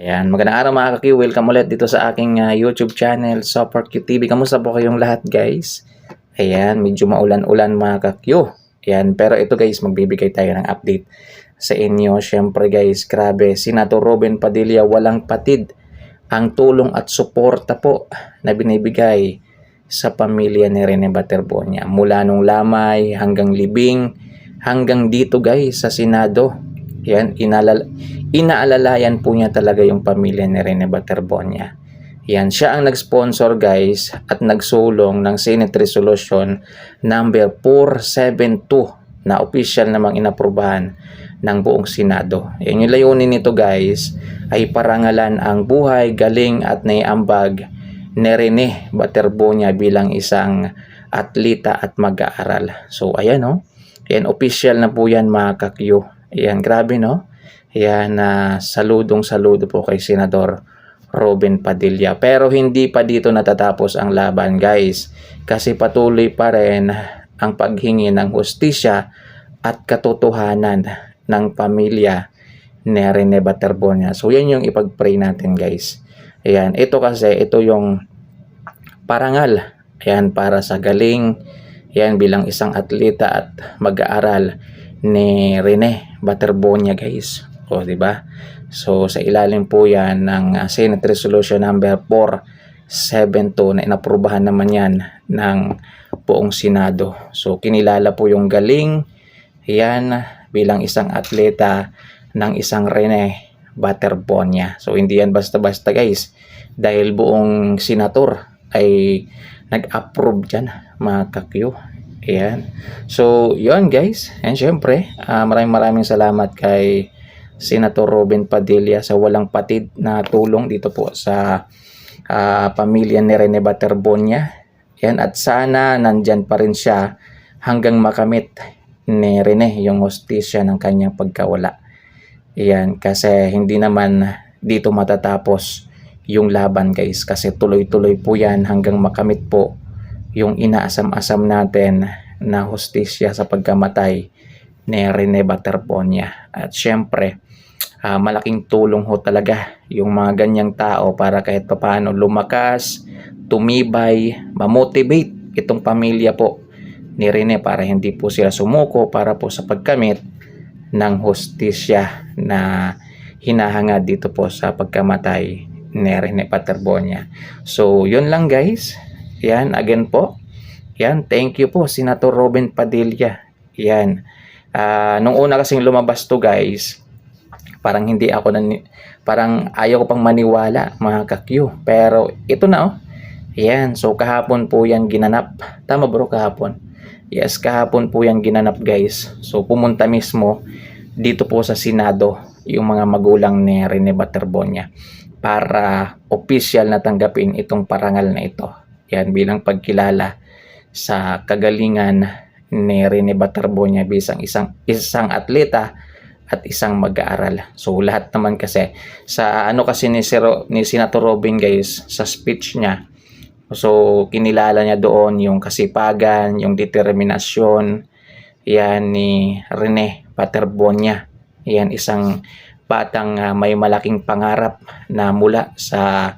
Ayan, magandang araw mga ka-Q. Welcome ulit dito sa aking YouTube channel, Super Q TV. Kamusta po kayong lahat guys? Ayan, medyo maulan-ulan mga ka-Q. Ayan, pero ito guys, magbibigay tayo ng update sa inyo. Siyempre guys, grabe, Senator Robin Padilla walang patid ang tulong at suporta po na binibigay sa pamilya ni Rene Baterbonia. Mula nung lamay hanggang libing, hanggang dito guys sa Senado. Yan, inaalalayan po niya talaga yung pamilya ni Rene Baterbonia. Yan, siya ang nag-sponsor guys at nagsulong ng Senate Resolution number 472 na official namang inaprubahan ng buong Senado. Yan, yung layunin nito guys ay parangalan ang buhay, galing at naiambag ni Rene Baterbonia bilang isang atleta at mag-aaral. So ayan o, yan official na po yan mga ka-Q. Ayan, grabe no? Ayan, saludo po kay Senador Robin Padilla. Pero hindi pa dito natatapos ang laban guys. Kasi patuloy pa rin ang paghingi ng hustisya at katotohanan ng pamilya ni Rene Baterbonia. So yan yung ipag-pray natin guys. Ayan, ito yung parangal. Ayan, para sa galing. Ayan, bilang isang atleta at mag-aaral ni Rene Baterbonia guys. O di ba? So sa ilalim po 'yan ng Senate Resolution number 472 na inaprubahan naman 'yan ng buong Senado. So kinilala po yung galing 'yan bilang isang atleta ng isang Rene Baterbonia. So hindi yan basta-basta guys, dahil buong senator ay nag-approve diyan mga ka-Q. Ayan. So, yun guys. And syempre, maraming salamat kay Senator Robin Padilla sa walang patid na tulong dito po sa pamilya ni Rene Baterbonia. Ayan. At sana nandyan pa rin siya hanggang makamit ni Rene yung hustisya ng kanyang pagkawala. Ayan. Kasi hindi naman dito matatapos yung laban guys. Kasi tuloy-tuloy po yan hanggang makamit po yung inaasam-asam natin na hustisya sa pagkamatay ni Rene Baterbonia. At syempre, malaking tulong ho talaga yung mga ganyang tao para kahit papaano lumakas, tumibay, mamotivate itong pamilya po ni Rene para hindi po sila sumuko para po sa pagkamit ng hustisya na hinahangad dito po sa pagkamatay ni Rene Baterbonia. So, yun lang guys. Yan, again po. Yan, thank you po, Senator Robin Padilla. Yan. Nung una kasing lumabas to guys, parang parang ayaw ko pang maniwala mga ka-Q. Pero ito na oh. Yan, so kahapon po yan ginanap. Tama bro, kahapon? Yes, kahapon po yan ginanap guys. So pumunta mismo dito po sa Senado yung mga magulang ni Rene Baterbonia para official na tanggapin itong parangal na ito. Yan, bilang pagkilala sa kagalingan ni Rene Baterbonia bilang isang atleta at isang mag-aaral. So lahat naman kasi sa kasi ni Senator Robin guys sa speech niya. So kinilala niya doon yung kasipagan, yung determinasyon yan ni Rene Baterbonia. Yan, isang batang may malaking pangarap na mula sa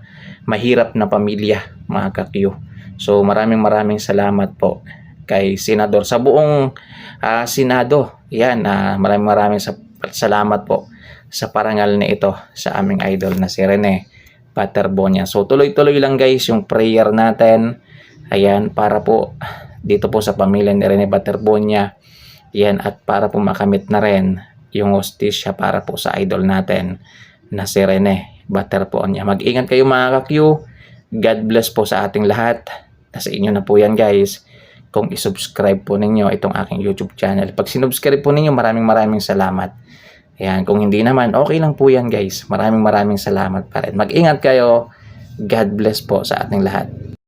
mahirap na pamilya mga ka-Q. So maraming salamat po kay Senador sa buong Senado. Yan, maraming salamat po sa parangal na ito sa aming idol na si Rene Baterbonia. So tuloy-tuloy lang guys yung prayer natin. Ayan, para po dito po sa pamilya ni Rene Baterbonia. Yan, at para po makamit na rin yung hustisya para po sa idol natin na si Rene Baterbonia. Mag-ingat kayo mga ka-Q. God bless po sa ating lahat. Nasa inyo na po yan guys. Kung isubscribe po ninyo itong aking YouTube channel. Pag sinubscribe po ninyo, maraming salamat. Ayan, kung hindi naman, okay lang po yan guys. Maraming salamat pa rin. Mag-ingat kayo. God bless po sa ating lahat.